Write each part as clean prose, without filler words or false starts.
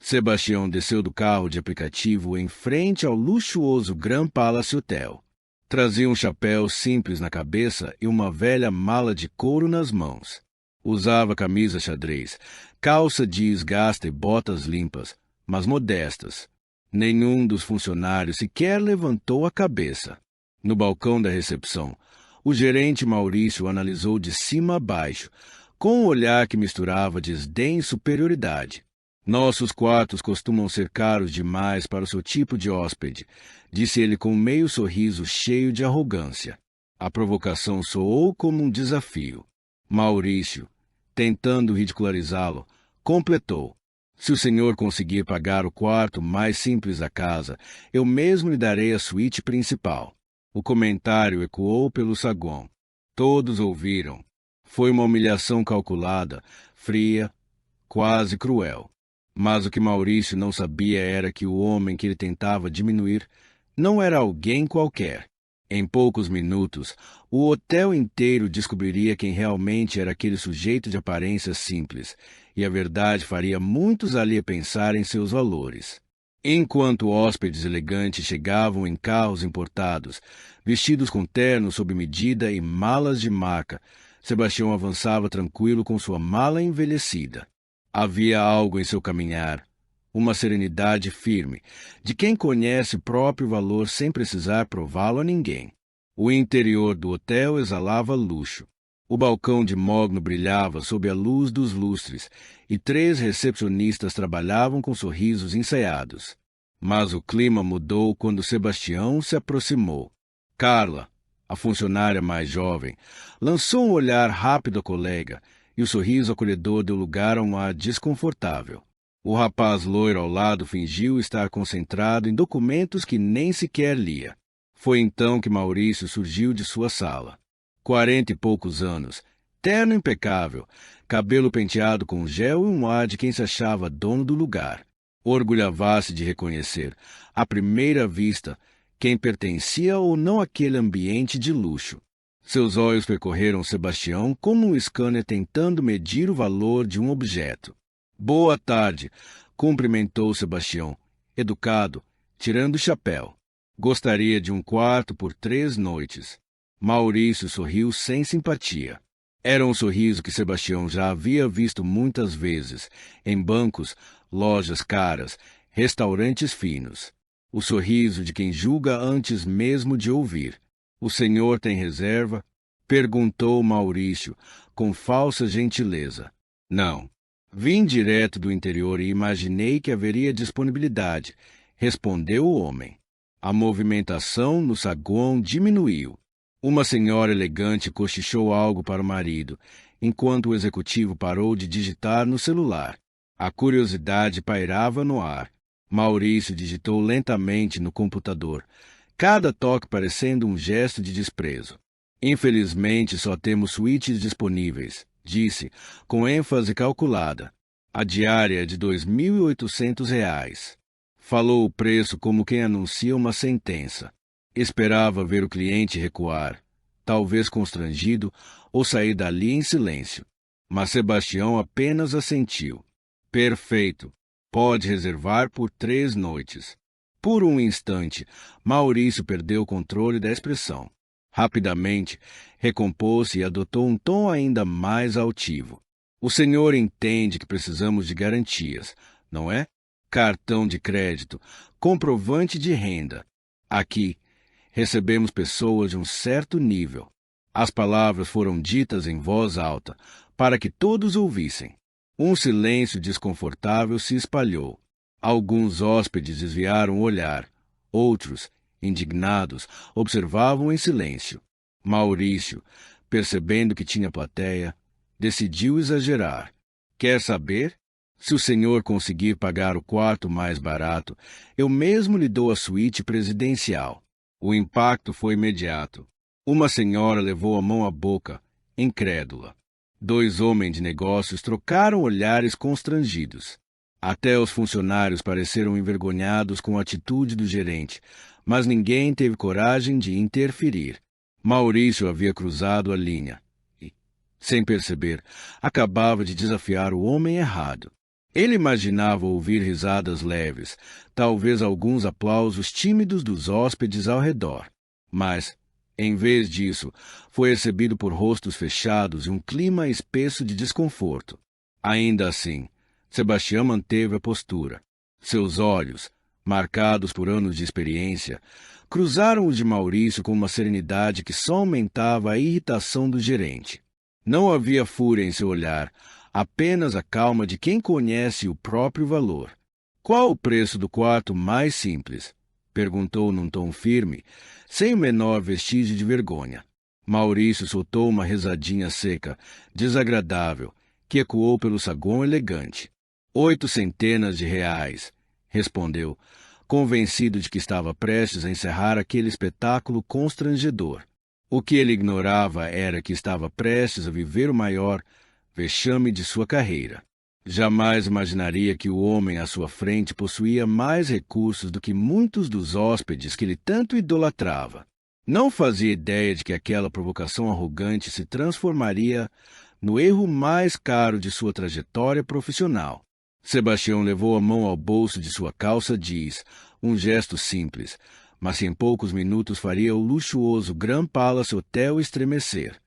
Sebastião desceu do carro de aplicativo em frente ao luxuoso Grand Palace Hotel. Trazia um chapéu simples na cabeça e uma velha mala de couro nas mãos. Usava camisa xadrez, calça jeans gasta e botas limpas, mas modestas. Nenhum dos funcionários sequer levantou a cabeça. No balcão da recepção, o gerente Maurício analisou de cima a baixo, com um olhar que misturava desdém e superioridade. Nossos quartos costumam ser caros demais para o seu tipo de hóspede, disse ele com um meio sorriso cheio de arrogância. A provocação soou como um desafio. Maurício, tentando ridicularizá-lo, completou. Se o senhor conseguir pagar o quarto mais simples da casa, eu mesmo lhe darei a suíte principal. O comentário ecoou pelo saguão. Todos ouviram. Foi uma humilhação calculada, fria, quase cruel. Mas o que Maurício não sabia era que o homem que ele tentava diminuir não era alguém qualquer. Em poucos minutos, o hotel inteiro descobriria quem realmente era aquele sujeito de aparência simples, e a verdade faria muitos ali pensar em seus valores. Enquanto hóspedes elegantes chegavam em carros importados, vestidos com ternos sob medida e malas de marca, Sebastião avançava tranquilo com sua mala envelhecida. Havia algo em seu caminhar, uma serenidade firme, de quem conhece próprio valor sem precisar prová-lo a ninguém. O interior do hotel exalava luxo. O balcão de mogno brilhava sob a luz dos lustres, e 3 recepcionistas trabalhavam com sorrisos ensaiados. Mas o clima mudou quando Sebastião se aproximou. Carla, a funcionária mais jovem, lançou um olhar rápido à colega, e o sorriso acolhedor deu lugar a um ar desconfortável. O rapaz loiro ao lado fingiu estar concentrado em documentos que nem sequer lia. Foi então que Maurício surgiu de sua sala. 40 e poucos anos, terno impecável, cabelo penteado com gel e um ar de quem se achava dono do lugar. Orgulhava-se de reconhecer, à primeira vista, quem pertencia ou não àquele ambiente de luxo. Seus olhos percorreram Sebastião como um scanner tentando medir o valor de um objeto. Boa tarde, cumprimentou Sebastião, educado, tirando o chapéu. Gostaria de um quarto por 3 noites. Maurício sorriu sem simpatia. Era um sorriso que Sebastião já havia visto muitas vezes, em bancos, lojas caras, restaurantes finos. O sorriso de quem julga antes mesmo de ouvir. O senhor tem reserva? Perguntou Maurício, com falsa gentileza. Não. Vim direto do interior e imaginei que haveria disponibilidade, respondeu o homem. A movimentação no saguão diminuiu. Uma senhora elegante cochichou algo para o marido, enquanto o executivo parou de digitar no celular. A curiosidade pairava no ar. Maurício digitou lentamente no computador, cada toque parecendo um gesto de desprezo. Infelizmente, só temos suítes disponíveis, disse, com ênfase calculada. A diária é de R$ 2.800. Falou o preço como quem anuncia uma sentença. Esperava ver o cliente recuar, talvez constrangido, ou sair dali em silêncio. Mas Sebastião apenas assentiu. Perfeito. Pode reservar por 3 noites. Por um instante, Maurício perdeu o controle da expressão. Rapidamente, recompôs-se e adotou um tom ainda mais altivo. O senhor entende que precisamos de garantias, não é? Cartão de crédito, comprovante de renda. Aqui, recebemos pessoas de um certo nível. As palavras foram ditas em voz alta, para que todos ouvissem. Um silêncio desconfortável se espalhou. Alguns hóspedes desviaram o olhar. Outros, indignados, observavam em silêncio. Maurício, percebendo que tinha plateia, decidiu exagerar. Quer saber? Se o senhor conseguir pagar o quarto mais barato, eu mesmo lhe dou a suíte presidencial. O impacto foi imediato. Uma senhora levou a mão à boca, incrédula. 2 homens de negócios trocaram olhares constrangidos. Até os funcionários pareceram envergonhados com a atitude do gerente, mas ninguém teve coragem de interferir. Maurício havia cruzado a linha e, sem perceber, acabava de desafiar o homem errado. Ele imaginava ouvir risadas leves, talvez alguns aplausos tímidos dos hóspedes ao redor. Mas, em vez disso, foi recebido por rostos fechados e um clima espesso de desconforto. Ainda assim, Sebastião manteve a postura. Seus olhos, marcados por anos de experiência, cruzaram os de Maurício com uma serenidade que só aumentava a irritação do gerente. Não havia fúria em seu olhar, apenas a calma de quem conhece o próprio valor. Qual o preço do quarto mais simples? Perguntou num tom firme, sem o menor vestígio de vergonha. Maurício soltou uma risadinha seca, desagradável, que ecoou pelo saguão elegante. 8 centenas de reais, respondeu, convencido de que estava prestes a encerrar aquele espetáculo constrangedor. O que ele ignorava era que estava prestes a viver o maior vexame de sua carreira. Jamais imaginaria que o homem à sua frente possuía mais recursos do que muitos dos hóspedes que ele tanto idolatrava. Não fazia ideia de que aquela provocação arrogante se transformaria no erro mais caro de sua trajetória profissional. Sebastião levou a mão ao bolso de sua calça jeans, um gesto simples, mas em poucos minutos faria o luxuoso Grand Palace Hotel estremecer.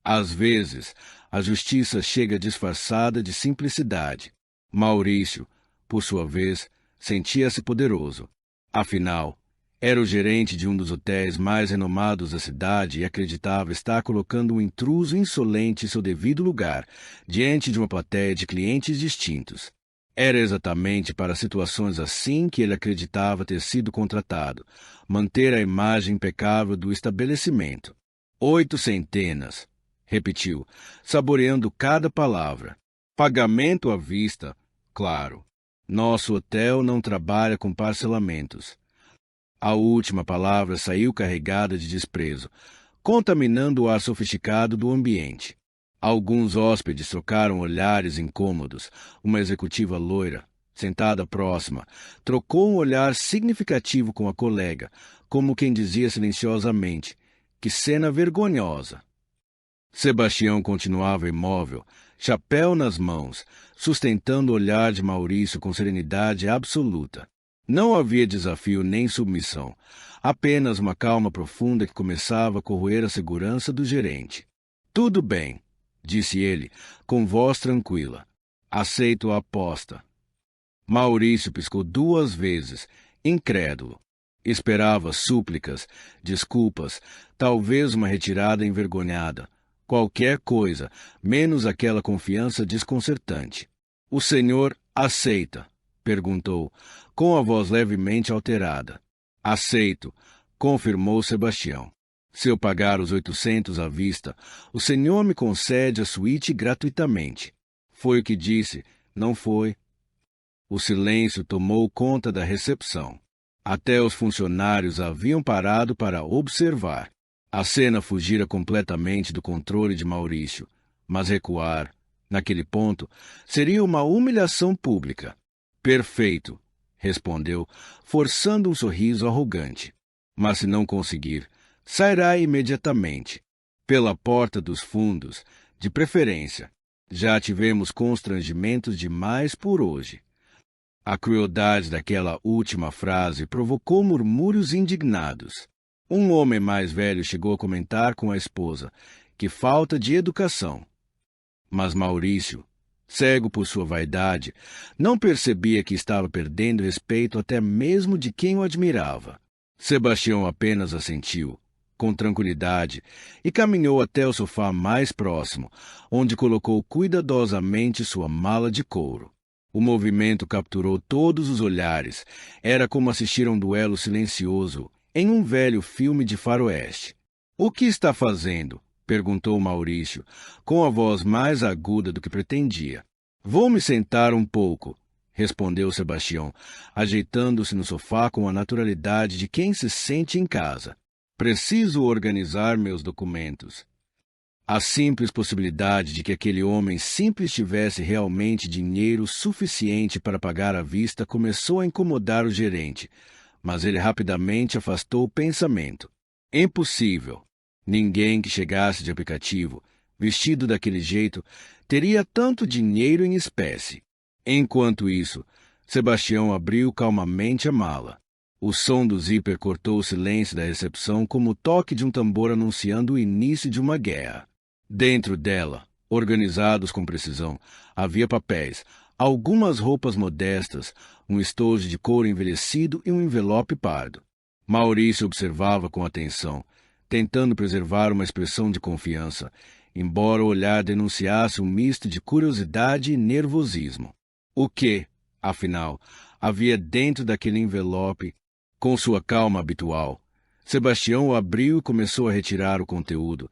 Às vezes, a justiça chega disfarçada de simplicidade. Maurício, por sua vez, sentia-se poderoso. Afinal, era o gerente de um dos hotéis mais renomados da cidade e acreditava estar colocando um intruso insolente em seu devido lugar, diante de uma plateia de clientes distintos. Era exatamente para situações assim que ele acreditava ter sido contratado, manter a imagem impecável do estabelecimento. 8 centenas, repetiu, saboreando cada palavra. Pagamento à vista, claro. Nosso hotel não trabalha com parcelamentos. A última palavra saiu carregada de desprezo, contaminando o ar sofisticado do ambiente. Alguns hóspedes trocaram olhares incômodos. Uma executiva loira, sentada próxima, trocou um olhar significativo com a colega, como quem dizia silenciosamente: "Que cena vergonhosa!" Sebastião continuava imóvel, chapéu nas mãos, sustentando o olhar de Maurício com serenidade absoluta. Não havia desafio nem submissão, apenas uma calma profunda que começava a corroer a segurança do gerente. "Tudo bem", disse ele, com voz tranquila. "Aceito a aposta." Maurício piscou 2 vezes, incrédulo. Esperava súplicas, desculpas, talvez uma retirada envergonhada. Qualquer coisa, menos aquela confiança desconcertante. "O senhor aceita?" perguntou, com a voz levemente alterada. "Aceito", confirmou Sebastião. "Se eu pagar os 800 à vista, o senhor me concede a suíte gratuitamente." Foi o que disse, não foi? O silêncio tomou conta da recepção. Até os funcionários haviam parado para observar. A cena fugira completamente do controle de Maurício, mas recuar, naquele ponto, seria uma humilhação pública. "Perfeito", respondeu, forçando um sorriso arrogante. "Mas se não conseguir, sairá imediatamente. Pela porta dos fundos, de preferência. Já tivemos constrangimentos demais por hoje." A crueldade daquela última frase provocou murmúrios indignados. Um homem mais velho chegou a comentar com a esposa: "Que falta de educação." Mas Maurício, cego por sua vaidade, não percebia que estava perdendo respeito até mesmo de quem o admirava. Sebastião apenas assentiu, com tranquilidade, e caminhou até o sofá mais próximo, onde colocou cuidadosamente sua mala de couro. O movimento capturou todos os olhares. Era como assistir a um duelo silencioso em um velho filme de faroeste. "O que está fazendo?" perguntou Maurício, com a voz mais aguda do que pretendia. "Vou me sentar um pouco", respondeu Sebastião, ajeitando-se no sofá com a naturalidade de quem se sente em casa. "Preciso organizar meus documentos." A simples possibilidade de que aquele homem simples tivesse realmente dinheiro suficiente para pagar à vista começou a incomodar o gerente, mas ele rapidamente afastou o pensamento. Impossível. Ninguém que chegasse de aplicativo, vestido daquele jeito, teria tanto dinheiro em espécie. Enquanto isso, Sebastião abriu calmamente a mala. O som do zíper cortou o silêncio da recepção como o toque de um tambor anunciando o início de uma guerra. Dentro dela, organizados com precisão, havia papéis, algumas roupas modestas, um estojo de couro envelhecido e um envelope pardo. Maurício observava com atenção, tentando preservar uma expressão de confiança, embora o olhar denunciasse um misto de curiosidade e nervosismo. O que, afinal, havia dentro daquele envelope? Com sua calma habitual, Sebastião o abriu e começou a retirar o conteúdo,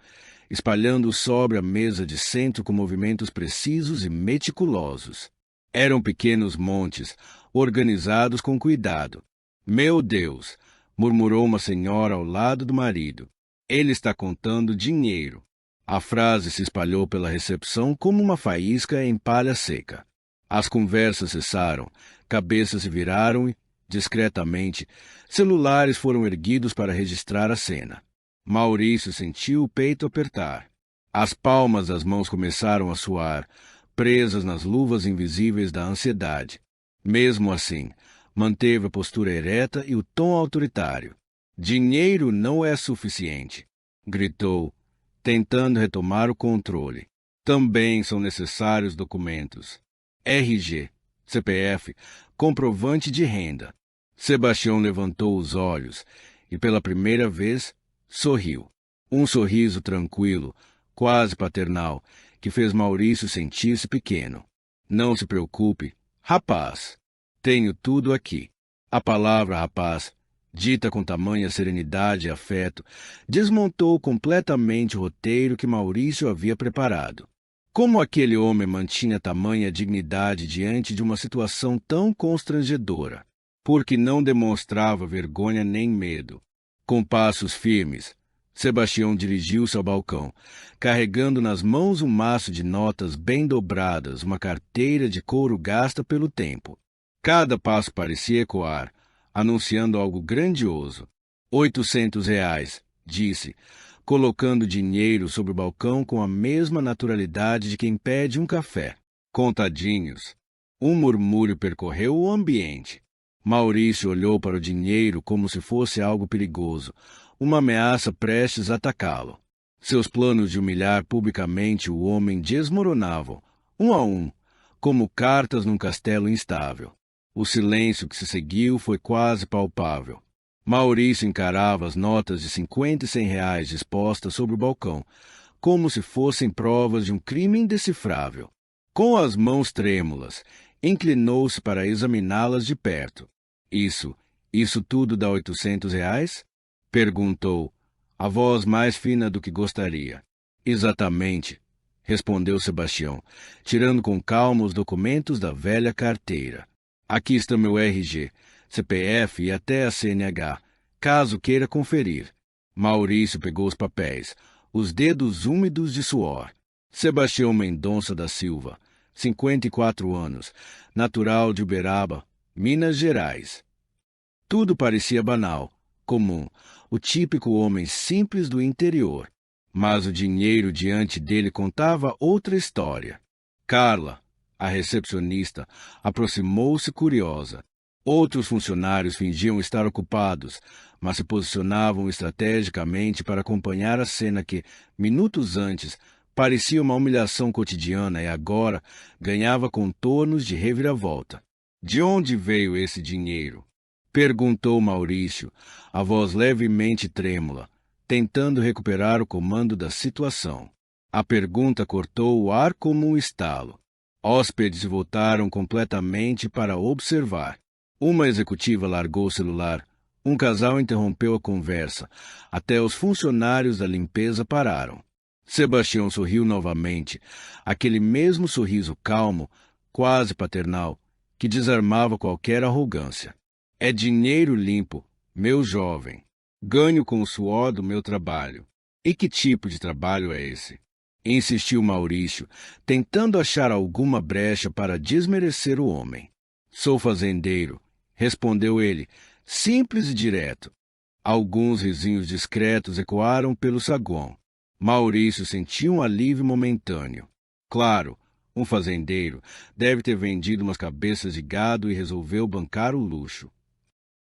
espalhando-o sobre a mesa de centro com movimentos precisos e meticulosos. Eram pequenos montes, organizados com cuidado. "Meu Deus!" murmurou uma senhora ao lado do marido. "Ele está contando dinheiro." A frase se espalhou pela recepção como uma faísca em palha seca. As conversas cessaram, cabeças se viraram e, discretamente, celulares foram erguidos para registrar a cena. Maurício sentiu o peito apertar. As palmas das mãos começaram a suar, presas nas luvas invisíveis da ansiedade. Mesmo assim, manteve a postura ereta e o tom autoritário. "Dinheiro não é suficiente", gritou, tentando retomar o controle. "Também são necessários documentos. RG, CPF, comprovante de renda." Sebastião levantou os olhos e, pela primeira vez, sorriu. Um sorriso tranquilo, quase paternal, que fez Maurício sentir-se pequeno. "Não se preocupe, rapaz. Tenho tudo aqui." A palavra rapaz, dita com tamanha serenidade e afeto, desmontou completamente o roteiro que Maurício havia preparado. Como aquele homem mantinha tamanha dignidade diante de uma situação tão constrangedora? Porque não demonstrava vergonha nem medo. Com passos firmes, Sebastião dirigiu-se ao balcão, carregando nas mãos um maço de notas bem dobradas, uma carteira de couro gasta pelo tempo. Cada passo parecia ecoar, anunciando algo grandioso. R$ 800, disse, colocando dinheiro sobre o balcão com a mesma naturalidade de quem pede um café. "Contadinhos." Um murmúrio percorreu o ambiente. Maurício olhou para o dinheiro como se fosse algo perigoso, uma ameaça prestes a atacá-lo. Seus planos de humilhar publicamente o homem desmoronavam, um a um, como cartas num castelo instável. O silêncio que se seguiu foi quase palpável. Maurício encarava as notas de 50 e R$ 100 dispostas sobre o balcão, como se fossem provas de um crime indecifrável. Com as mãos trêmulas, inclinou-se para examiná-las de perto. Isso tudo dá R$ 800? Perguntou, a voz mais fina do que gostaria. Exatamente, respondeu Sebastião, tirando com calma os documentos da velha carteira. Aqui está meu RG, CPF e até a CNH, caso queira conferir. Maurício pegou os papéis, os dedos úmidos de suor. Sebastião Mendonça da Silva, 54 anos, natural de Uberaba, Minas Gerais. Tudo parecia banal, comum, o típico homem simples do interior. Mas o dinheiro diante dele contava outra história. Carla, a recepcionista, aproximou-se curiosa. Outros funcionários fingiam estar ocupados, mas se posicionavam estrategicamente para acompanhar a cena que, minutos antes, parecia uma humilhação cotidiana e agora ganhava contornos de reviravolta. De onde veio esse dinheiro? Perguntou Maurício, a voz levemente trêmula, tentando recuperar o comando da situação. A pergunta cortou o ar como um estalo. Hóspedes voltaram completamente para observar. Uma executiva largou o celular. Um casal interrompeu a conversa. Até os funcionários da limpeza pararam. Sebastião sorriu novamente, aquele mesmo sorriso calmo, quase paternal, que desarmava qualquer arrogância. É dinheiro limpo, meu jovem. Ganho com o suor do meu trabalho. E que tipo de trabalho é esse? Insistiu Maurício, tentando achar alguma brecha para desmerecer o homem. Sou fazendeiro, respondeu ele, simples e direto. Alguns risinhos discretos ecoaram pelo saguão. Maurício sentiu um alívio momentâneo. Claro, Um fazendeiro deve ter vendido umas cabeças de gado e resolveu bancar o luxo.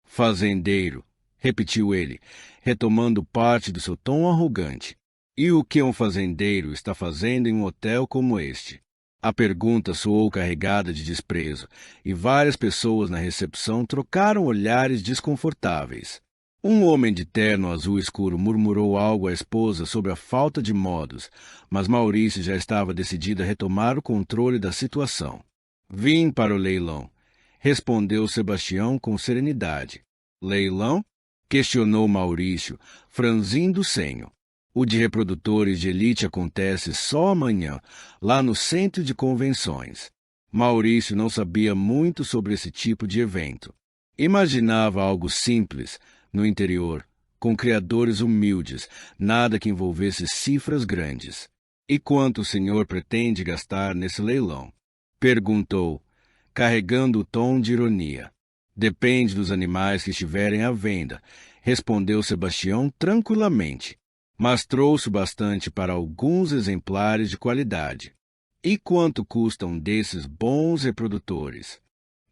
Fazendeiro, repetiu ele, retomando parte do seu tom arrogante. E o que um fazendeiro está fazendo em um hotel como este? A pergunta soou carregada de desprezo, e várias pessoas na recepção trocaram olhares desconfortáveis. Um homem de terno azul escuro murmurou algo à esposa sobre a falta de modos, mas Maurício já estava decidido a retomar o controle da situação. Vim para o leilão, respondeu Sebastião com serenidade. Leilão? Questionou Maurício, franzindo o senho. O de reprodutores de elite acontece só amanhã, lá no centro de convenções. Maurício não sabia muito sobre esse tipo de evento. Imaginava algo simples, no interior, com criadores humildes, nada que envolvesse cifras grandes. E quanto o senhor pretende gastar nesse leilão? Perguntou, carregando o tom de ironia. Depende dos animais que estiverem à venda, respondeu Sebastião tranquilamente. Mas trouxe bastante para alguns exemplares de qualidade. E quanto custam desses bons reprodutores?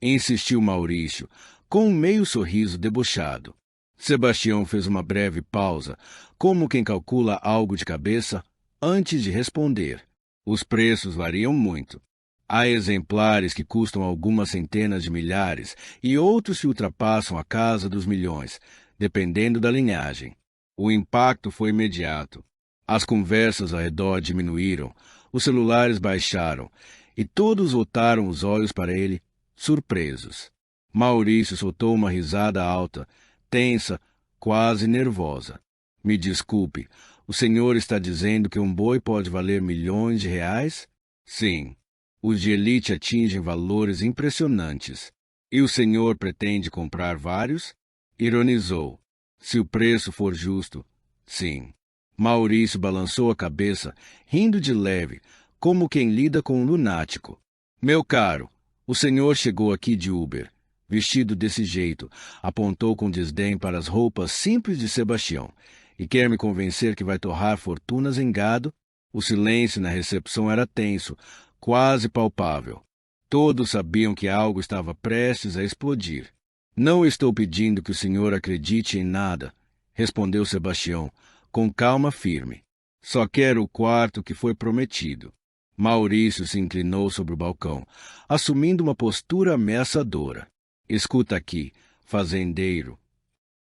Insistiu Maurício, com um meio sorriso debochado. Sebastião fez uma breve pausa, como quem calcula algo de cabeça, antes de responder. Os preços variam muito. Há exemplares que custam algumas centenas de milhares e outros que ultrapassam a casa dos milhões, dependendo da linhagem. O impacto foi imediato. As conversas ao redor diminuíram, os celulares baixaram, e todos voltaram os olhos para ele, surpresos. Maurício soltou uma risada alta, tensa, quase nervosa. Me desculpe, o senhor está dizendo que um boi pode valer milhões de reais? Sim. Os de elite atingem valores impressionantes. E o senhor pretende comprar vários? Ironizou. Se o preço for justo, sim. Maurício balançou a cabeça, rindo de leve, como quem lida com um lunático. Meu caro, o senhor chegou aqui de Uber, vestido desse jeito, apontou com desdém para as roupas simples de Sebastião, e quer me convencer que vai torrar fortunas em gado? O silêncio na recepção era tenso, quase palpável. Todos sabiam que algo estava prestes a explodir. Não estou pedindo que o senhor acredite em nada, respondeu Sebastião, com calma firme. Só quero o quarto que foi prometido. Maurício se inclinou sobre o balcão, assumindo uma postura ameaçadora. Escuta aqui, fazendeiro.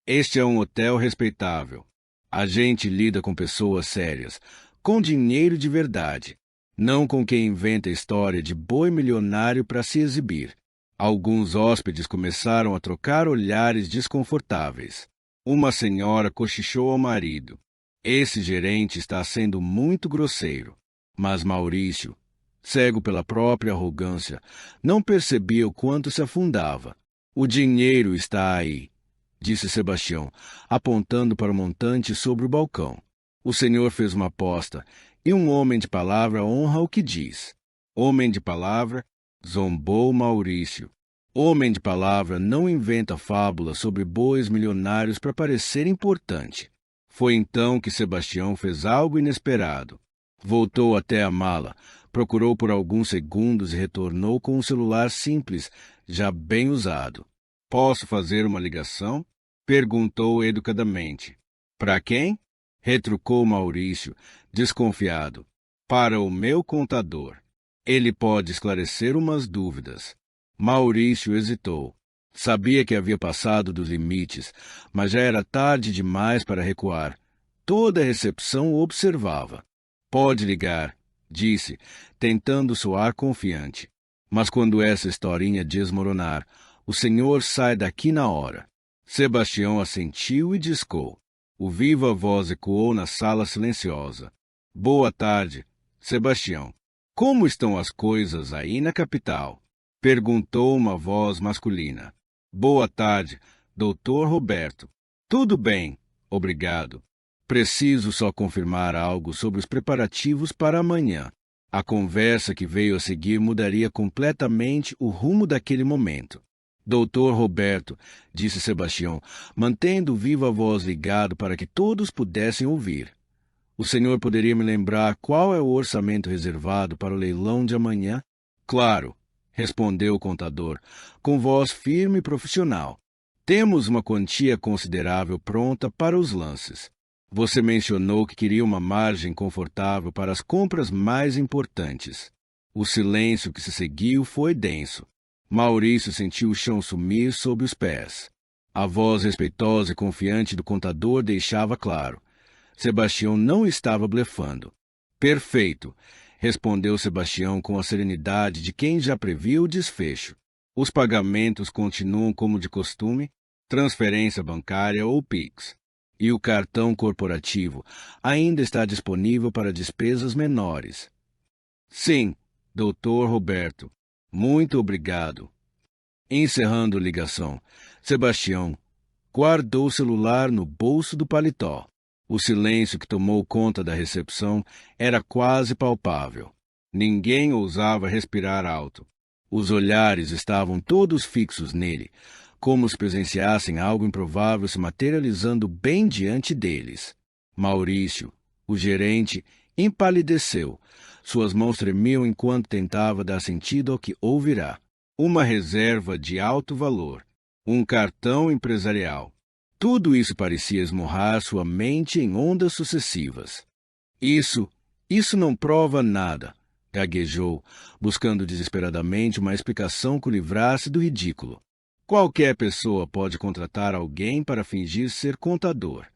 Este é um hotel respeitável. A gente lida com pessoas sérias, com dinheiro de verdade, não com quem inventa história de boi milionário para se exibir. Alguns hóspedes começaram a trocar olhares desconfortáveis. Uma senhora cochichou ao marido. Esse gerente está sendo muito grosseiro. Mas Maurício, cego pela própria arrogância, não percebia o quanto se afundava. O dinheiro está aí, disse Sebastião, apontando para o montante sobre o balcão. O senhor fez uma aposta, e um homem de palavra honra o que diz. Homem de palavra, zombou Maurício. Homem de palavra não inventa fábulas sobre bois milionários para parecer importante. Foi então que Sebastião fez algo inesperado. Voltou até a mala, procurou por alguns segundos e retornou com um celular simples, já bem usado. Posso fazer uma ligação? Perguntou educadamente. Para quem? Retrucou Maurício, desconfiado. Para o meu contador. Ele pode esclarecer umas dúvidas. Maurício hesitou. Sabia que havia passado dos limites, mas já era tarde demais para recuar. Toda a recepção o observava. Pode ligar, disse, tentando soar confiante. Mas quando essa historinha desmoronar, o senhor sai daqui na hora. Sebastião assentiu e discou. O viva voz ecoou na sala silenciosa. Boa tarde, Sebastião. Como estão as coisas aí na capital? Perguntou uma voz masculina. Boa tarde, doutor Roberto. Tudo bem, obrigado. Preciso só confirmar algo sobre os preparativos para amanhã. A conversa que veio a seguir mudaria completamente o rumo daquele momento. Doutor Roberto, disse Sebastião, mantendo viva a voz ligado para que todos pudessem ouvir. O senhor poderia me lembrar qual é o orçamento reservado para o leilão de amanhã? Claro, respondeu o contador, com voz firme e profissional. Temos uma quantia considerável pronta para os lances. Você mencionou que queria uma margem confortável para as compras mais importantes. O silêncio que se seguiu foi denso. Maurício sentiu o chão sumir sob os pés. A voz respeitosa e confiante do contador deixava claro. Sebastião não estava blefando. Perfeito, respondeu Sebastião com a serenidade de quem já previu o desfecho. Os pagamentos continuam como de costume, transferência bancária ou Pix. E o cartão corporativo ainda está disponível para despesas menores. Sim, doutor Roberto. Muito obrigado. Encerrando a ligação, Sebastião guardou o celular no bolso do paletó. O silêncio que tomou conta da recepção era quase palpável. Ninguém ousava respirar alto. Os olhares estavam todos fixos nele, como se presenciassem algo improvável se materializando bem diante deles. Maurício, o gerente, empalideceu. Suas mãos tremiam enquanto tentava dar sentido ao que ouvirá. Uma reserva de alto valor. Um cartão empresarial. Tudo isso parecia esmurrar sua mente em ondas sucessivas. Isso não prova nada, gaguejou, buscando desesperadamente uma explicação que o livrasse do ridículo. Qualquer pessoa pode contratar alguém para fingir ser contador.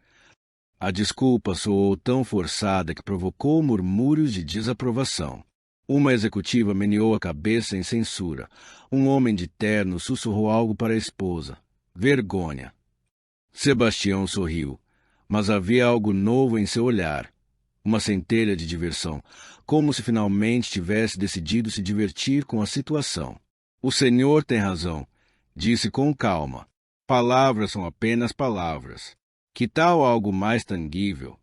A desculpa soou tão forçada que provocou murmúrios de desaprovação. Uma executiva meneou a cabeça em censura. Um homem de terno sussurrou algo para a esposa. Vergonha. Sebastião sorriu, mas havia algo novo em seu olhar. Uma centelha de diversão, como se finalmente tivesse decidido se divertir com a situação. O senhor tem razão, disse com calma. Palavras são apenas palavras. Que tal algo mais tangível?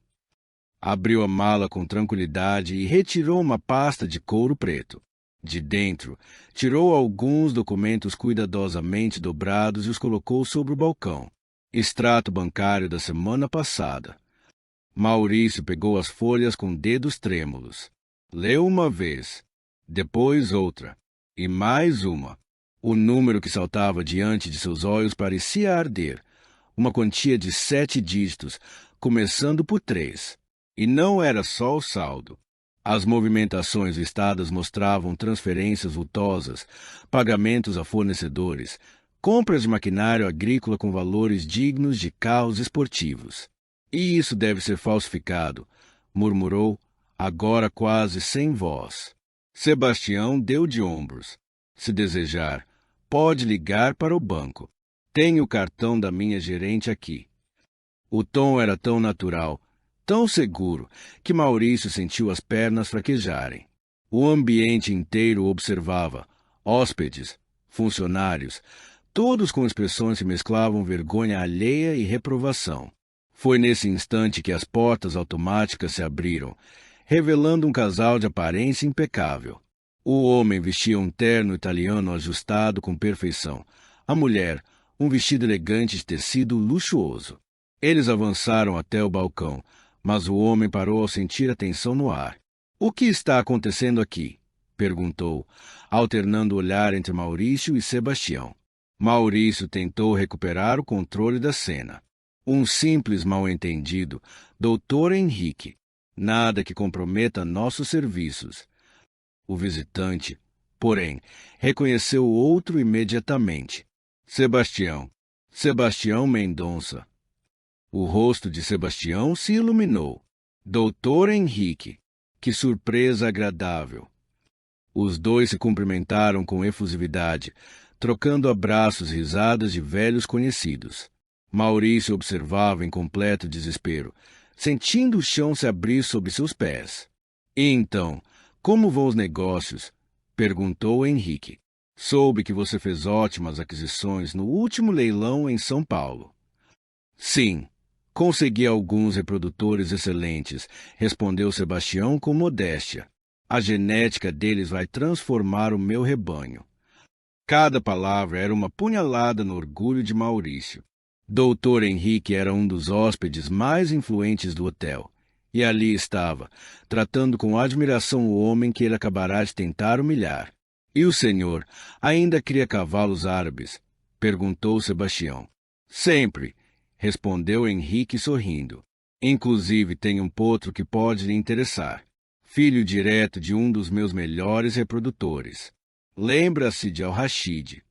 Abriu a mala com tranquilidade e retirou uma pasta de couro preto. De dentro, tirou alguns documentos cuidadosamente dobrados e os colocou sobre o balcão. Extrato bancário da semana passada. Maurício pegou as folhas com dedos trêmulos. Leu uma vez, depois outra, e mais uma. O número que saltava diante de seus olhos parecia arder. Uma quantia de 7 dígitos, começando por 3. E não era só o saldo. As movimentações listadas mostravam transferências vultosas, pagamentos a fornecedores, compras de maquinário agrícola com valores dignos de carros esportivos. E isso deve ser falsificado, murmurou, agora quase sem voz. Sebastião deu de ombros. Se desejar, pode ligar para o banco. Tenho o cartão da minha gerente aqui. O tom era tão natural, tão seguro, que Maurício sentiu as pernas fraquejarem. O ambiente inteiro observava, hóspedes, funcionários, todos com expressões que mesclavam vergonha alheia e reprovação. Foi nesse instante que as portas automáticas se abriram, revelando um casal de aparência impecável. O homem vestia um terno italiano ajustado com perfeição. A mulher, um vestido elegante de tecido luxuoso. Eles avançaram até o balcão, mas o homem parou ao sentir a tensão no ar. — O que está acontecendo aqui? Perguntou, alternando o olhar entre Maurício e Sebastião. Maurício tentou recuperar o controle da cena. Um simples mal-entendido, doutor Henrique. Nada que comprometa nossos serviços. O visitante, porém, reconheceu o outro imediatamente. Sebastião. Sebastião Mendonça. O rosto de Sebastião se iluminou. Doutor Henrique. Que surpresa agradável. Os dois se cumprimentaram com efusividade, trocando abraços e risadas de velhos conhecidos. Maurício observava em completo desespero, sentindo o chão se abrir sob seus pés. — E então, como vão os negócios? Perguntou Henrique. — Soube que você fez ótimas aquisições no último leilão em São Paulo. — Sim, consegui alguns reprodutores excelentes, respondeu Sebastião com modéstia. A genética deles vai transformar o meu rebanho. Cada palavra era uma punhalada no orgulho de Maurício. Doutor Henrique era um dos hóspedes mais influentes do hotel, E ali estava, tratando com admiração o homem que ele acabará de tentar humilhar. E o senhor ainda cria cavalos árabes? Perguntou Sebastião. Sempre, respondeu Henrique sorrindo. Inclusive tem um potro que pode lhe interessar. Filho direto de um dos meus melhores reprodutores. Lembra-se de Al-Rashid.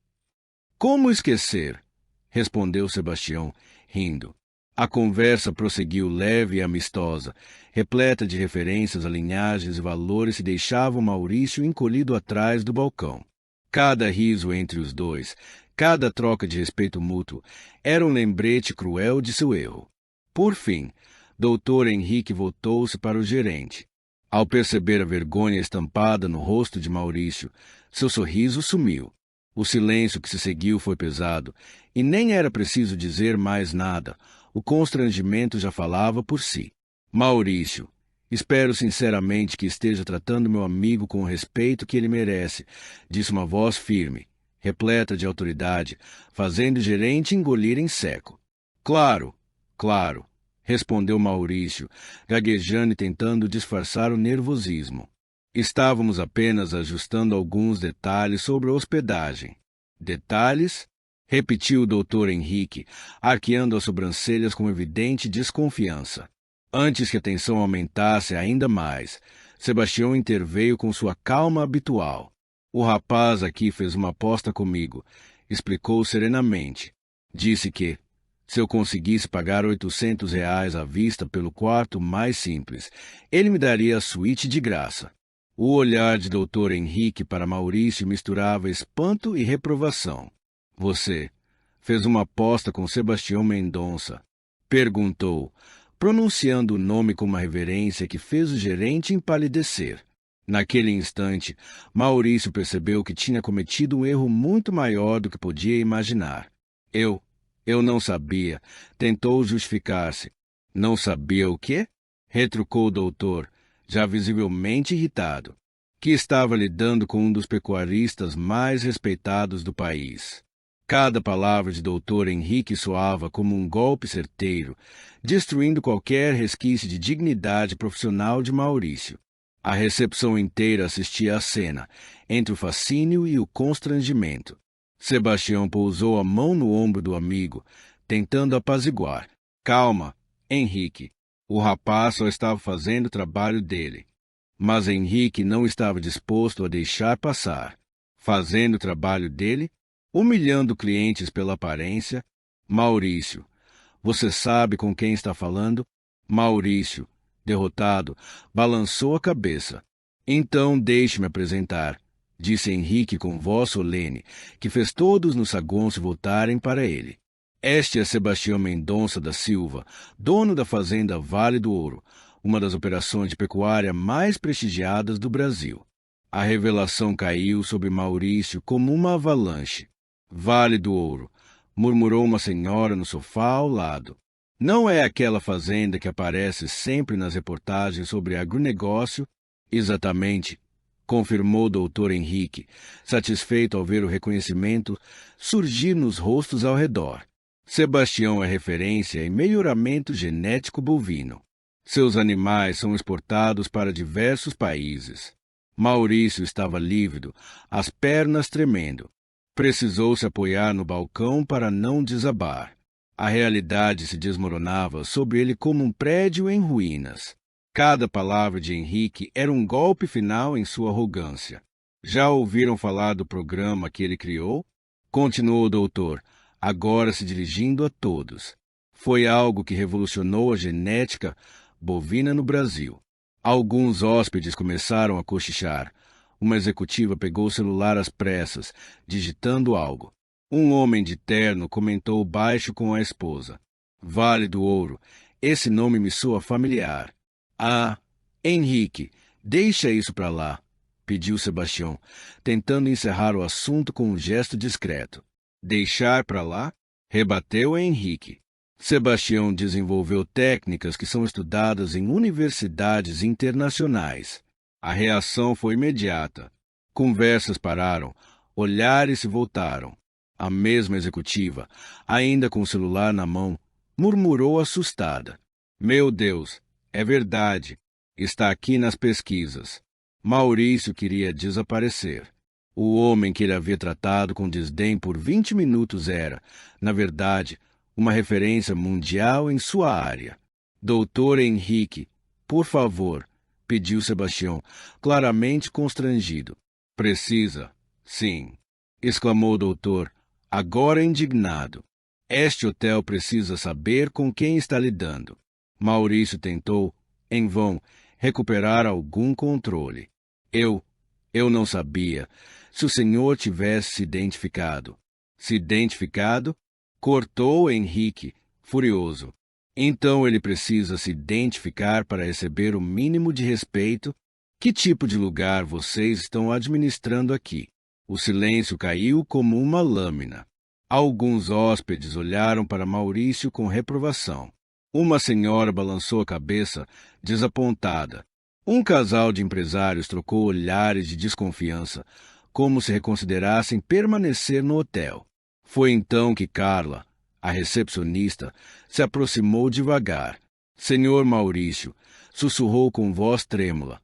Como esquecer? Respondeu Sebastião, rindo. A conversa prosseguiu leve e amistosa, repleta de referências a linhagens e valores que deixavam Maurício encolhido atrás do balcão. Cada riso entre os dois, cada troca de respeito mútuo, era um lembrete cruel de seu erro. Por fim, Dr. Henrique voltou-se para o gerente. Ao perceber a vergonha estampada no rosto de Maurício, seu sorriso sumiu. O silêncio que se seguiu foi pesado, e nem era preciso dizer mais nada. O constrangimento já falava por si. Maurício, espero sinceramente que esteja tratando meu amigo com o respeito que ele merece, disse uma voz firme, repleta de autoridade, fazendo o gerente engolir em seco. Claro, claro, respondeu Maurício, gaguejando e tentando disfarçar o nervosismo. Estávamos apenas ajustando alguns detalhes sobre a hospedagem. Detalhes? Repetiu o Dr. Henrique, arqueando as sobrancelhas com evidente desconfiança. Antes que a tensão aumentasse ainda mais, Sebastião interveio com sua calma habitual. O rapaz aqui fez uma aposta comigo, explicou serenamente. Disse que, se eu conseguisse pagar R$ 800 à vista pelo quarto mais simples, ele me daria a suíte de graça. O olhar de Dr. Henrique para Maurício misturava espanto e reprovação. Você fez uma aposta com Sebastião Mendonça? Perguntou, pronunciando o nome com uma reverência que fez o gerente empalidecer. Naquele instante, Maurício percebeu que tinha cometido um erro muito maior do que podia imaginar. Eu não sabia, tentou justificar-se. Não sabia o quê? Retrucou o doutor, já visivelmente irritado, que estava lidando com um dos pecuaristas mais respeitados do país. Cada palavra de Dr. Henrique soava como um golpe certeiro, destruindo qualquer resquício de dignidade profissional de Maurício. A recepção inteira assistia à cena, entre o fascínio e o constrangimento. Sebastião pousou a mão no ombro do amigo, tentando apaziguar. Calma, Henrique. O rapaz só estava fazendo o trabalho dele. Mas Henrique não estava disposto a deixar passar. Fazendo o trabalho dele? Humilhando clientes pela aparência? Maurício. Você sabe com quem está falando? Maurício, derrotado, balançou a cabeça. Então deixe-me apresentar, disse Henrique com voz solene, que fez todos no saguão se voltarem para ele. Este é Sebastião Mendonça da Silva, dono da fazenda Vale do Ouro, uma das operações de pecuária mais prestigiadas do Brasil. A revelação caiu sobre Maurício como uma avalanche. Vale do Ouro, murmurou uma senhora no sofá ao lado. Não é aquela fazenda que aparece sempre nas reportagens sobre agronegócio? Exatamente, confirmou o doutor Henrique, satisfeito ao ver o reconhecimento surgir nos rostos ao redor. Sebastião é referência em melhoramento genético bovino. Seus animais são exportados para diversos países. Maurício estava lívido, as pernas tremendo. Precisou se apoiar no balcão para não desabar. A realidade se desmoronava sobre ele como um prédio em ruínas. Cada palavra de Henrique era um golpe final em sua arrogância. Já ouviram falar do programa que ele criou? Continuou o doutor, agora se dirigindo a todos. Foi algo que revolucionou a genética bovina no Brasil. Alguns hóspedes começaram a cochichar. Uma executiva pegou o celular às pressas, digitando algo. Um homem de terno comentou baixo com a esposa. Vale do Ouro, esse nome me soa familiar. Ah, Henrique, deixa isso para lá, pediu Sebastião, tentando encerrar o assunto com um gesto discreto. Deixar para lá? Rebateu Henrique. Sebastião desenvolveu técnicas que são estudadas em universidades internacionais. A reação foi imediata. Conversas pararam, olhares se voltaram. A mesma executiva, ainda com o celular na mão, murmurou assustada. Meu Deus, É verdade. Está aqui nas pesquisas. Maurício queria desaparecer. O homem que ele havia tratado com desdém por 20 minutos era, na verdade, uma referência mundial em sua área. Doutor Henrique, por favor, pediu Sebastião, claramente constrangido. Precisa, sim, exclamou o doutor, agora indignado. Este hotel precisa saber com quem está lidando. Maurício tentou, em vão, recuperar algum controle. Eu não sabia. Se o senhor tivesse se identificado. Se identificado? Cortou Henrique, furioso. Então ele precisa se identificar para receber o mínimo de respeito. Que tipo de lugar vocês estão administrando aqui? O silêncio caiu como uma lâmina. Alguns hóspedes olharam para Maurício com reprovação. Uma senhora balançou a cabeça, desapontada. Um casal de empresários trocou olhares de desconfiança, como se reconsiderassem permanecer no hotel. Foi então que Carla, a recepcionista, se aproximou devagar. Senhor Maurício, sussurrou com voz trêmula.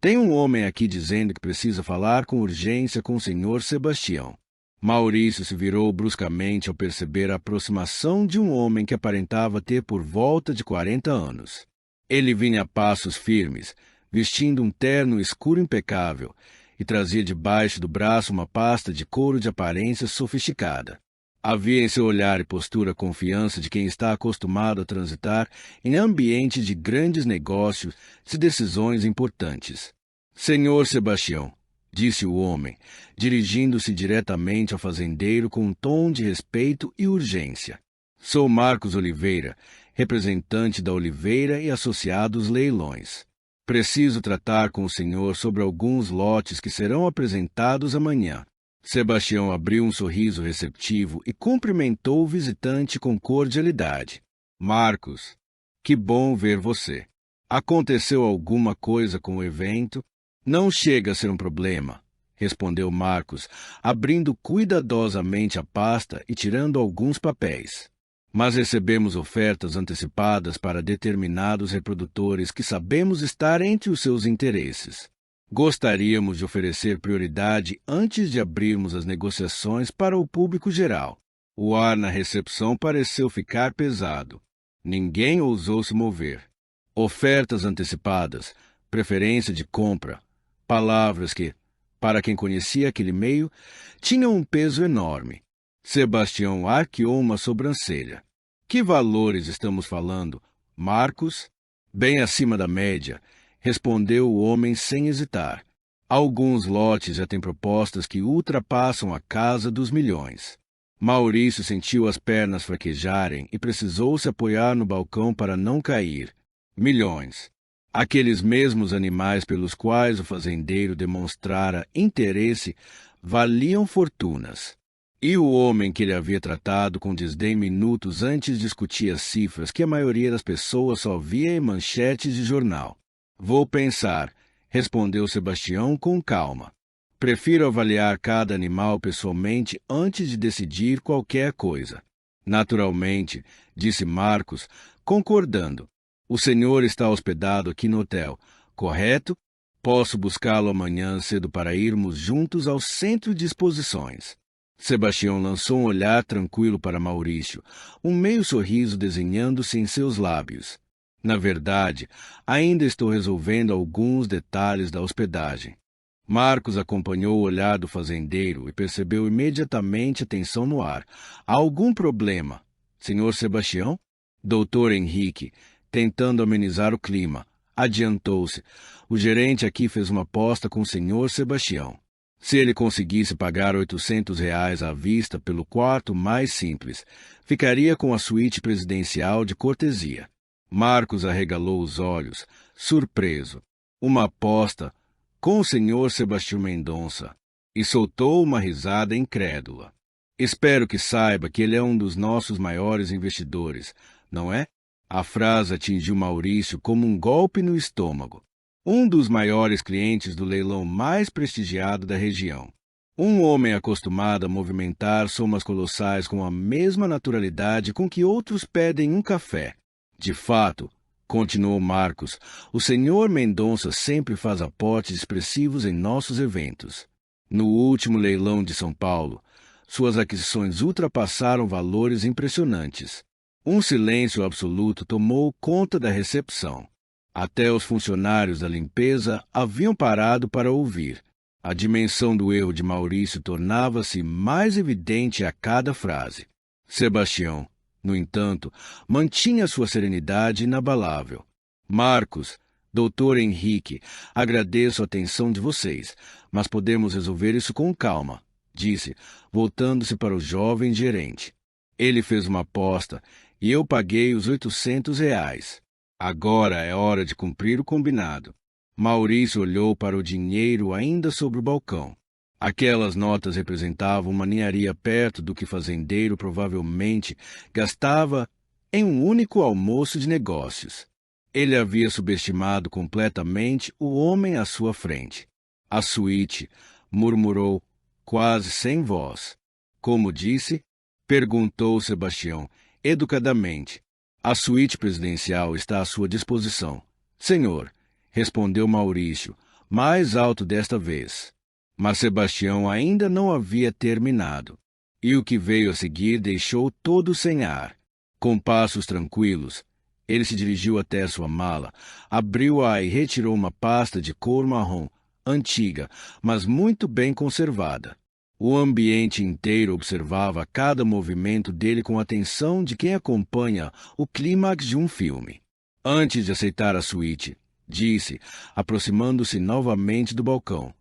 Tem um homem aqui dizendo que precisa falar com urgência com o senhor Sebastião. Maurício se virou bruscamente ao perceber a aproximação de um homem que aparentava ter por volta de 40 anos. Ele vinha a passos firmes, vestindo um terno escuro impecável, e trazia debaixo do braço uma pasta de couro de aparência sofisticada. Havia em seu olhar e postura a confiança de quem está acostumado a transitar em ambiente de grandes negócios e decisões importantes. Senhor Sebastião, disse o homem, dirigindo-se diretamente ao fazendeiro com um tom de respeito e urgência. Sou Marcos Oliveira, representante da Oliveira e Associados Leilões. Preciso tratar com o senhor sobre alguns lotes que serão apresentados amanhã. Sebastião abriu um sorriso receptivo e cumprimentou o visitante com cordialidade. Marcos, que bom ver você. Aconteceu alguma coisa com o evento? Não chega a ser um problema, respondeu Marcos, abrindo cuidadosamente a pasta e tirando alguns papéis. Mas recebemos ofertas antecipadas para determinados reprodutores que sabemos estar entre os seus interesses. Gostaríamos de oferecer prioridade antes de abrirmos as negociações para o público geral. O ar na recepção pareceu ficar pesado. Ninguém ousou se mover. Ofertas antecipadas, preferência de compra, palavras que, para quem conhecia aquele meio, tinham um peso enorme. Sebastião arqueou uma sobrancelha. Que valores estamos falando, Marcos? Bem acima da média, respondeu o homem sem hesitar. Alguns lotes já têm propostas que ultrapassam a casa dos milhões. Maurício sentiu as pernas fraquejarem e precisou se apoiar no balcão para não cair. Milhões. Aqueles mesmos animais pelos quais o fazendeiro demonstrara interesse valiam fortunas. E o homem que ele havia tratado com desdém minutos antes discutia cifras que a maioria das pessoas só via em manchetes de jornal. Vou pensar, respondeu Sebastião com calma. Prefiro avaliar cada animal pessoalmente antes de decidir qualquer coisa. Naturalmente, disse Marcos, concordando. O senhor está hospedado aqui no hotel, correto? Posso buscá-lo amanhã cedo para irmos juntos ao centro de exposições. Sebastião lançou um olhar tranquilo para Maurício, um meio sorriso desenhando-se em seus lábios. Na verdade, ainda estou resolvendo alguns detalhes da hospedagem. Marcos acompanhou o olhar do fazendeiro e percebeu imediatamente a tensão no ar. Há algum problema, senhor Sebastião? Doutor Henrique, tentando amenizar o clima, adiantou-se. O gerente aqui fez uma aposta com o senhor Sebastião. Se ele conseguisse pagar R$ 800 à vista pelo quarto mais simples, ficaria com a suíte presidencial de cortesia. Marcos arregalou os olhos, surpreso. Uma aposta com o senhor Sebastião Mendonça, e soltou uma risada incrédula. Espero que saiba que ele é um dos nossos maiores investidores, não é? A frase atingiu Maurício como um golpe no estômago. Um dos maiores clientes do leilão mais prestigiado da região. Um homem acostumado a movimentar somas colossais com a mesma naturalidade com que outros pedem um café. De fato, Continuou Marcos. O senhor Mendonça sempre faz aportes expressivos em nossos eventos. No último leilão de São Paulo, suas aquisições ultrapassaram valores impressionantes. Um silêncio absoluto tomou conta da recepção. Até os funcionários da limpeza haviam parado para ouvir. A dimensão do erro de Maurício tornava-se mais evidente a cada frase. Sebastião, no entanto, mantinha sua serenidade inabalável. Marcos, doutor Henrique, agradeço a atenção de vocês, mas podemos resolver isso com calma, disse, voltando-se para o jovem gerente. Ele fez uma aposta e eu paguei os R$ 800. Agora é hora de cumprir o combinado. Maurício olhou para o dinheiro ainda sobre o balcão. Aquelas notas representavam uma ninharia perto do que o fazendeiro provavelmente gastava em um único almoço de negócios. Ele havia subestimado completamente o homem à sua frente. A suíte, murmurou, quase sem voz. Como disse? Perguntou Sebastião, educadamente. A suíte presidencial está à sua disposição. Senhor, respondeu Maurício, mais alto desta vez. Mas Sebastião ainda não havia terminado. E o que veio a seguir deixou todo sem ar. Com passos tranquilos, ele se dirigiu até sua mala, abriu-a e retirou uma pasta de couro marrom, antiga, mas muito bem conservada. O ambiente inteiro observava cada movimento dele com a atenção de quem acompanha o clímax de um filme. Antes de aceitar a suíte, disse, aproximando-se novamente do balcão,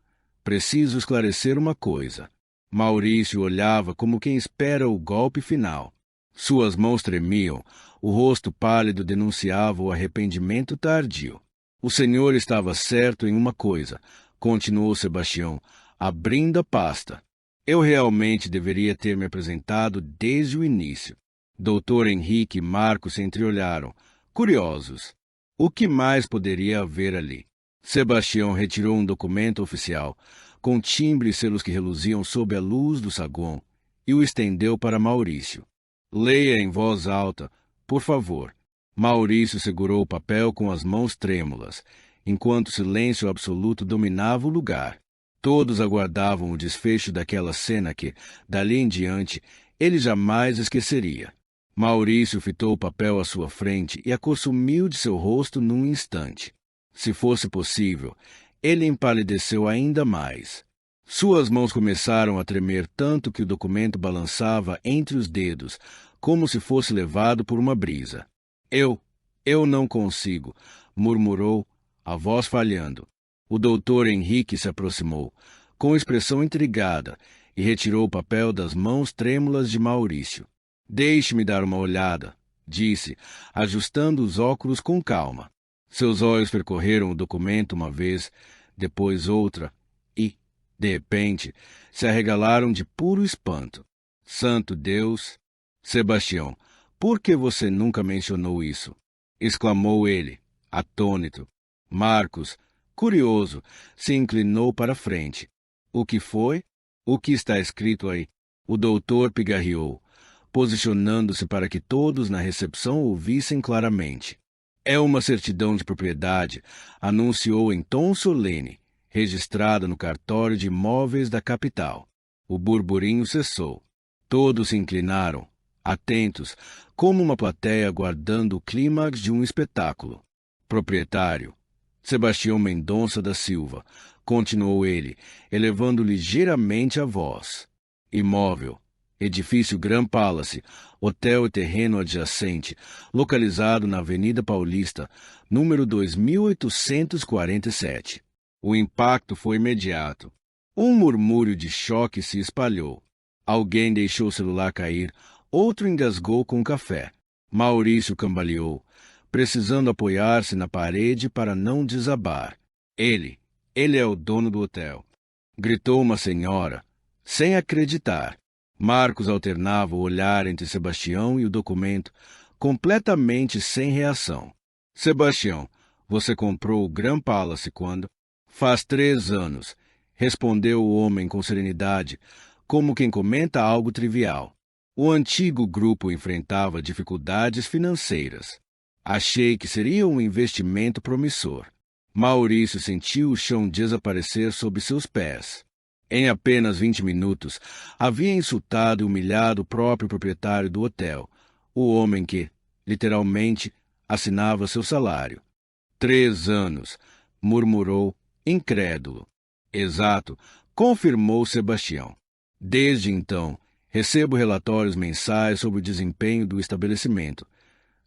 preciso esclarecer uma coisa. Maurício olhava como quem espera o golpe final. Suas mãos tremiam, o rosto pálido denunciava o arrependimento tardio. O senhor estava certo em uma coisa, continuou Sebastião, abrindo a pasta. Eu realmente deveria ter me apresentado desde o início. Doutor Henrique e Marcos se entreolharam, curiosos. O que mais poderia haver ali? Sebastião retirou um documento oficial, com timbre e selos que reluziam sob a luz do saguão, e o estendeu para Maurício. Leia em voz alta, por favor. Maurício segurou o papel com as mãos trêmulas, enquanto o silêncio absoluto dominava o lugar. Todos aguardavam o desfecho daquela cena que, dali em diante, ele jamais esqueceria. Maurício fitou o papel à sua frente e a cor sumiu de seu rosto num instante. Se fosse possível, ele empalideceu ainda mais. Suas mãos começaram a tremer tanto que o documento balançava entre os dedos, como se fosse levado por uma brisa. Eu não consigo, murmurou, a voz falhando. O doutor Henrique se aproximou, com expressão intrigada, e retirou o papel das mãos trêmulas de Maurício. Deixe-me dar uma olhada, disse, ajustando os óculos com calma. Seus olhos percorreram o documento uma vez, depois outra, e, de repente, se arregalaram de puro espanto. Santo Deus! Sebastião, por que você nunca mencionou isso? Exclamou ele, atônito. Marcos, curioso, se inclinou para a frente. O que foi? O que está escrito aí? O doutor pigarreou, posicionando-se para que todos na recepção ouvissem claramente. É uma certidão de propriedade, anunciou em tom solene, registrada no cartório de imóveis da capital. O burburinho cessou. Todos se inclinaram, atentos, como uma plateia aguardando o clímax de um espetáculo. Proprietário, Sebastião Mendonça da Silva, continuou ele, elevando ligeiramente a voz. Imóvel, edifício Grand Palace, hotel e terreno adjacente, localizado na Avenida Paulista, número 2847. O impacto foi imediato. Um murmúrio de choque se espalhou. Alguém deixou o celular cair, outro engasgou com café. Maurício cambaleou, precisando apoiar-se na parede para não desabar. Ele é o dono do hotel, gritou uma senhora, sem acreditar. Marcos alternava o olhar entre Sebastião e o documento, completamente sem reação. Sebastião, você comprou o Grand Palace quando? Faz 3 anos, respondeu o homem com serenidade, como quem comenta algo trivial. O antigo grupo enfrentava dificuldades financeiras. Achei que seria um investimento promissor. Maurício sentiu o chão desaparecer sob seus pés. Em apenas 20 minutos, havia insultado e humilhado o próprio proprietário do hotel, o homem que, literalmente, assinava seu salário. 3 anos, murmurou, incrédulo. Exato, confirmou Sebastião. Desde então, recebo relatórios mensais sobre o desempenho do estabelecimento,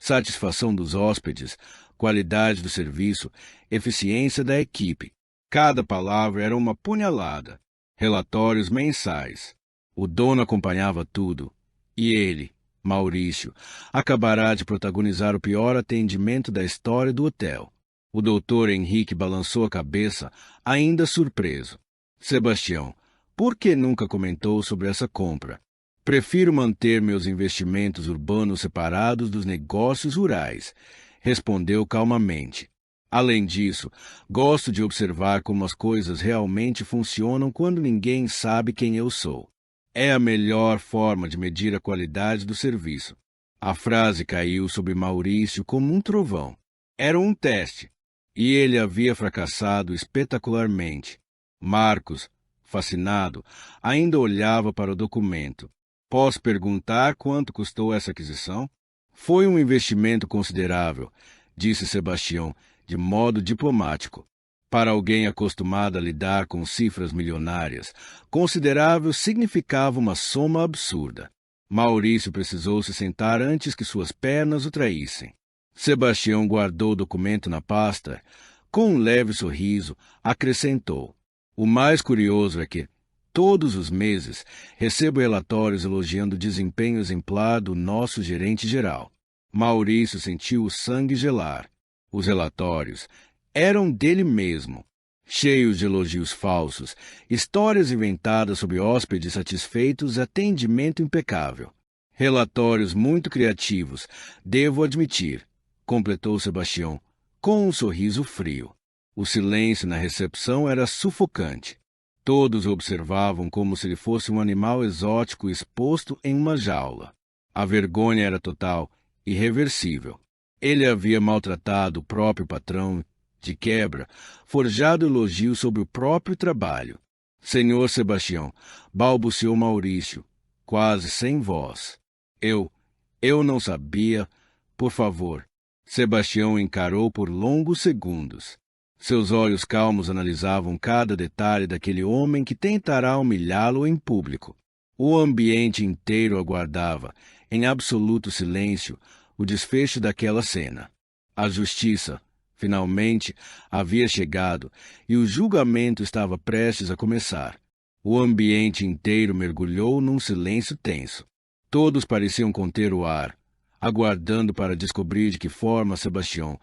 satisfação dos hóspedes, qualidade do serviço, eficiência da equipe. Cada palavra era uma punhalada. Relatórios mensais. O dono acompanhava tudo. E ele, Maurício, acabará de protagonizar o pior atendimento da história do hotel. O doutor Henrique balançou a cabeça, ainda surpreso. Sebastião, por que nunca comentou sobre essa compra? Prefiro manter meus investimentos urbanos separados dos negócios rurais, respondeu calmamente. Além disso, gosto de observar como as coisas realmente funcionam quando ninguém sabe quem eu sou. É a melhor forma de medir a qualidade do serviço. A frase caiu sobre Maurício como um trovão. Era um teste, e ele havia fracassado espetacularmente. Marcos, fascinado, ainda olhava para o documento. Posso perguntar quanto custou essa aquisição? Foi um investimento considerável, disse Sebastião, de modo diplomático. Para alguém acostumado a lidar com cifras milionárias, considerável significava uma soma absurda. Maurício precisou se sentar antes que suas pernas o traíssem. Sebastião guardou o documento na pasta. Com um leve sorriso, acrescentou: o mais curioso é que, todos os meses, recebo relatórios elogiando o desempenho exemplar do nosso gerente-geral. Maurício sentiu o sangue gelar. Os relatórios eram dele mesmo, cheios de elogios falsos, histórias inventadas sobre hóspedes satisfeitos e atendimento impecável. Relatórios muito criativos, devo admitir, completou Sebastião, com um sorriso frio. O silêncio na recepção era sufocante. Todos o observavam como se ele fosse um animal exótico exposto em uma jaula. A vergonha era total, irreversível. Ele havia maltratado o próprio patrão, de quebra, forjado elogios sobre o próprio trabalho. Senhor Sebastião, balbuciou Maurício, quase sem voz. Eu não sabia. Por favor. Sebastião encarou por longos segundos. Seus olhos calmos analisavam cada detalhe daquele homem que tentará humilhá-lo em público. O ambiente inteiro aguardava, em absoluto silêncio, o desfecho daquela cena. A justiça, finalmente, havia chegado e o julgamento estava prestes a começar. O ambiente inteiro mergulhou num silêncio tenso. Todos pareciam conter o ar, aguardando para descobrir de que forma Sebastião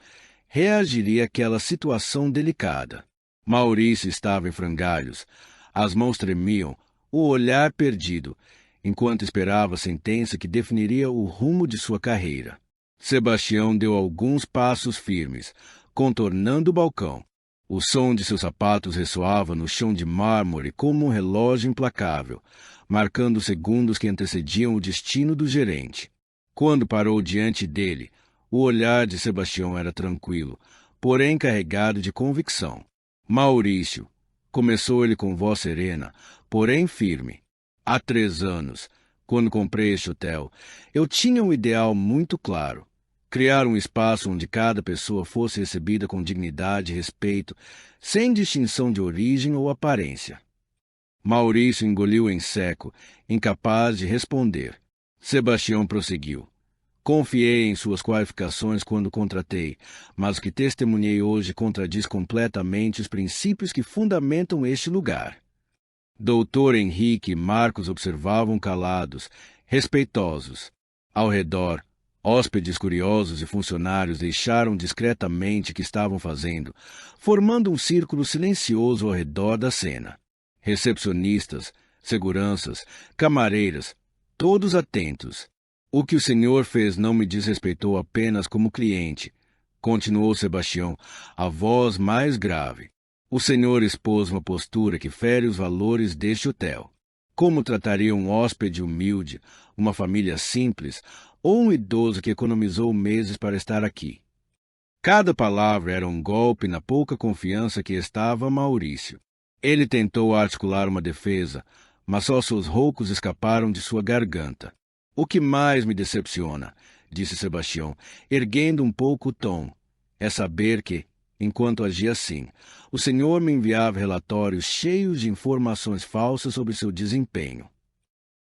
reagiria àquela situação delicada. Maurício estava em frangalhos, as mãos tremiam, o olhar perdido, enquanto esperava a sentença que definiria o rumo de sua carreira. Sebastião deu alguns passos firmes, contornando o balcão. O som de seus sapatos ressoava no chão de mármore como um relógio implacável, marcando os segundos que antecediam o destino do gerente. Quando parou diante dele, o olhar de Sebastião era tranquilo, porém carregado de convicção. Maurício, começou ele com voz serena, porém firme. Há 3 anos, quando comprei este hotel, eu tinha um ideal muito claro. Criar um espaço onde cada pessoa fosse recebida com dignidade e respeito, sem distinção de origem ou aparência. Maurício engoliu em seco, incapaz de responder. Sebastião prosseguiu. Confiei em suas qualificações quando contratei, mas o que testemunhei hoje contradiz completamente os princípios que fundamentam este lugar. Doutor Henrique e Marcos observavam calados, respeitosos. Ao redor, hóspedes curiosos e funcionários deixaram discretamente o que estavam fazendo, formando um círculo silencioso ao redor da cena. Recepcionistas, seguranças, camareiras, todos atentos. O que o senhor fez não me desrespeitou apenas como cliente, continuou Sebastião, a voz mais grave. O senhor expôs uma postura que fere os valores deste hotel. Como trataria um hóspede humilde, uma família simples ou um idoso que economizou meses para estar aqui? Cada palavra era um golpe na pouca confiança que estava Maurício. Ele tentou articular uma defesa, mas só seus roucos escaparam de sua garganta. O que mais me decepciona, disse Sebastião, erguendo um pouco o tom, é saber que, enquanto agia assim, o senhor me enviava relatórios cheios de informações falsas sobre seu desempenho.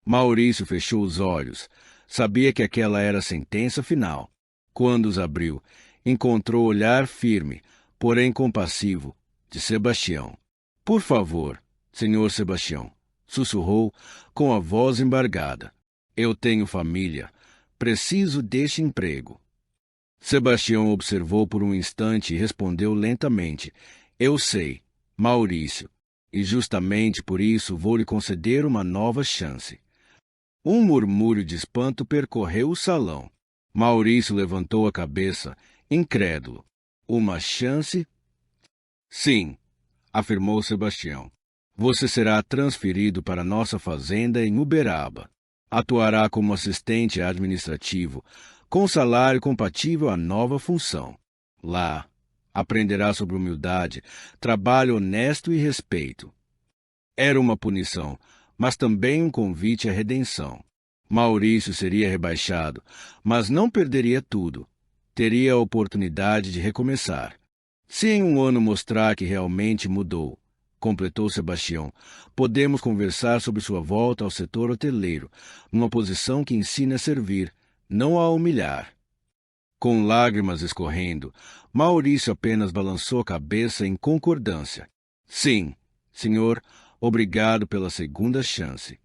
Maurício fechou os olhos. Sabia que aquela era a sentença final. Quando os abriu, encontrou o olhar firme, porém compassivo, de Sebastião. Por favor, senhor Sebastião, sussurrou com a voz embargada. Eu tenho família. Preciso deste emprego. Sebastião observou por um instante e respondeu lentamente. Eu sei, Maurício, e justamente por isso vou lhe conceder uma nova chance. Um murmúrio de espanto percorreu o salão. Maurício levantou a cabeça, incrédulo. Uma chance? Sim, afirmou Sebastião. Você será transferido para nossa fazenda em Uberaba. Atuará como assistente administrativo, com salário compatível à nova função. Lá, aprenderá sobre humildade, trabalho honesto e respeito. Era uma punição, mas também um convite à redenção. Maurício seria rebaixado, mas não perderia tudo. Teria a oportunidade de recomeçar. Se em um ano mostrar que realmente mudou, completou Sebastião, podemos conversar sobre sua volta ao setor hoteleiro, numa posição que ensina a servir, não a humilhar. Com lágrimas escorrendo, Maurício apenas balançou a cabeça em concordância. Sim, senhor, obrigado pela segunda chance.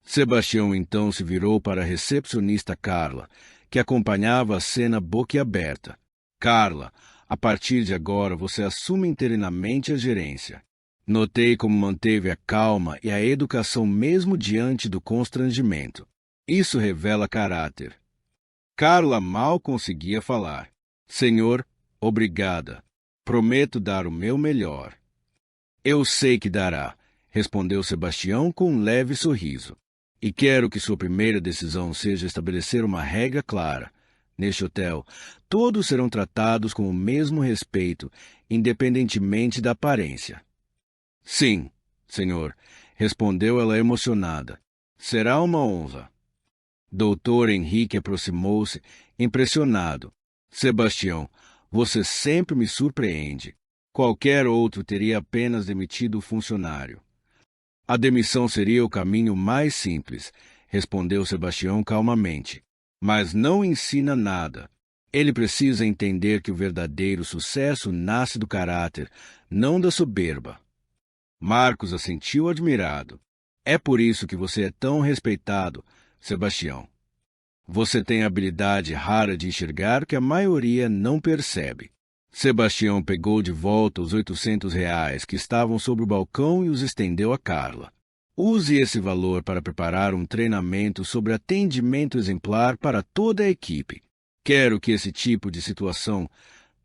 Sebastião então se virou para a recepcionista Carla, que acompanhava a cena boquiaberta. Carla, a partir de agora você assume interinamente a gerência. Notei como manteve a calma e a educação mesmo diante do constrangimento. Isso revela caráter. Carla mal conseguia falar. Senhor, obrigada. Prometo dar o meu melhor. Eu sei que dará, respondeu Sebastião com um leve sorriso. E quero que sua primeira decisão seja estabelecer uma regra clara. Neste hotel, todos serão tratados com o mesmo respeito, independentemente da aparência. Sim, senhor, respondeu ela emocionada. Será uma honra. Doutor Henrique aproximou-se, impressionado. Sebastião, você sempre me surpreende. Qualquer outro teria apenas demitido o funcionário. A demissão seria o caminho mais simples, respondeu Sebastião calmamente. Mas não ensina nada. Ele precisa entender que o verdadeiro sucesso nasce do caráter, não da soberba. Marcos assentiu admirado. É por isso que você é tão respeitado, Sebastião. Você tem a habilidade rara de enxergar que a maioria não percebe. Sebastião pegou de volta os R$ 800 que estavam sobre o balcão e os estendeu a Carla. Use esse valor para preparar um treinamento sobre atendimento exemplar para toda a equipe. Quero que esse tipo de situação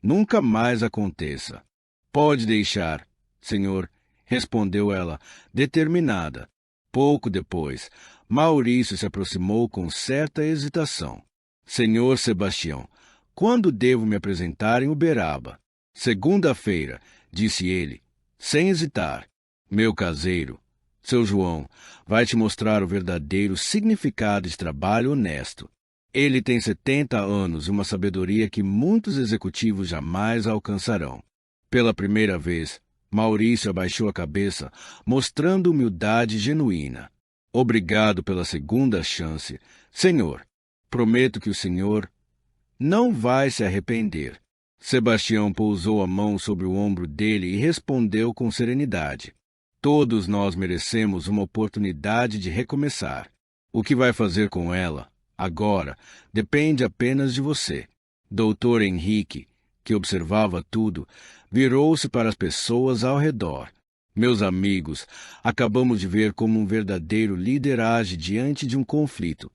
nunca mais aconteça. Pode deixar, senhor, respondeu ela, determinada. Pouco depois, Maurício se aproximou com certa hesitação. Senhor Sebastião, quando devo me apresentar em Uberaba? Segunda-feira, disse ele, sem hesitar. Meu caseiro, seu João, vai te mostrar o verdadeiro significado de trabalho honesto. Ele tem 70 anos e uma sabedoria que muitos executivos jamais alcançarão. Pela primeira vez, Maurício abaixou a cabeça, mostrando humildade genuína. Obrigado pela segunda chance. Senhor, prometo que o senhor não vai se arrepender. Sebastião pousou a mão sobre o ombro dele e respondeu com serenidade. Todos nós merecemos uma oportunidade de recomeçar. O que vai fazer com ela, agora, depende apenas de você. Doutor Henrique, que observava tudo, virou-se para as pessoas ao redor. Meus amigos, acabamos de ver como um verdadeiro líder age diante de um conflito,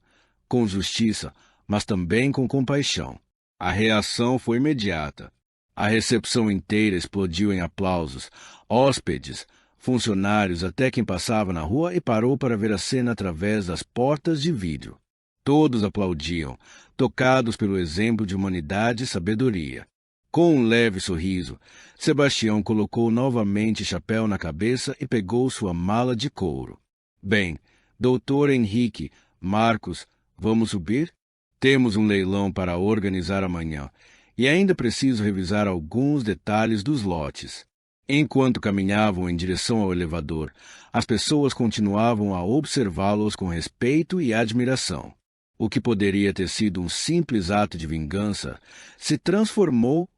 com justiça, mas também com compaixão. A reação foi imediata. A recepção inteira explodiu em aplausos. Hóspedes, funcionários, até quem passava na rua e parou para ver a cena através das portas de vidro. Todos aplaudiam, tocados pelo exemplo de humanidade e sabedoria. Com um leve sorriso, Sebastião colocou novamente chapéu na cabeça e pegou sua mala de couro. Bem, doutor Henrique, Marcos, vamos subir? Temos um leilão para organizar amanhã e ainda preciso revisar alguns detalhes dos lotes. Enquanto caminhavam em direção ao elevador, as pessoas continuavam a observá-los com respeito e admiração. O que poderia ter sido um simples ato de vingança se transformou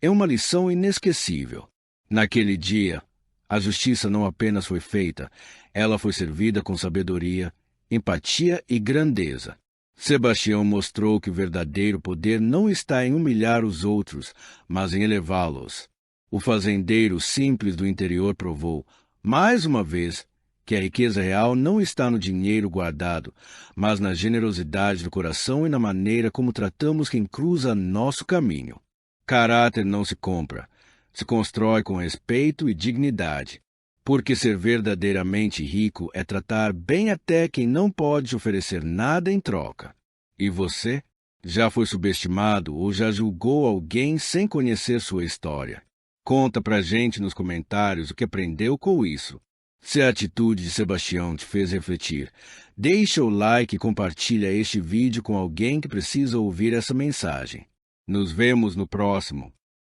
em uma lição inesquecível. Naquele dia, a justiça não apenas foi feita, ela foi servida com sabedoria, empatia e grandeza. Sebastião mostrou que o verdadeiro poder não está em humilhar os outros, mas em elevá-los. O fazendeiro simples do interior provou, mais uma vez, que a riqueza real não está no dinheiro guardado, mas na generosidade do coração e na maneira como tratamos quem cruza nosso caminho. Caráter não se compra, se constrói com respeito e dignidade, porque ser verdadeiramente rico é tratar bem até quem não pode oferecer nada em troca. E você? Já foi subestimado ou já julgou alguém sem conhecer sua história? Conta pra gente nos comentários o que aprendeu com isso. Se a atitude de Sebastião te fez refletir, deixa o like e compartilha este vídeo com alguém que precisa ouvir essa mensagem. Nos vemos no próximo.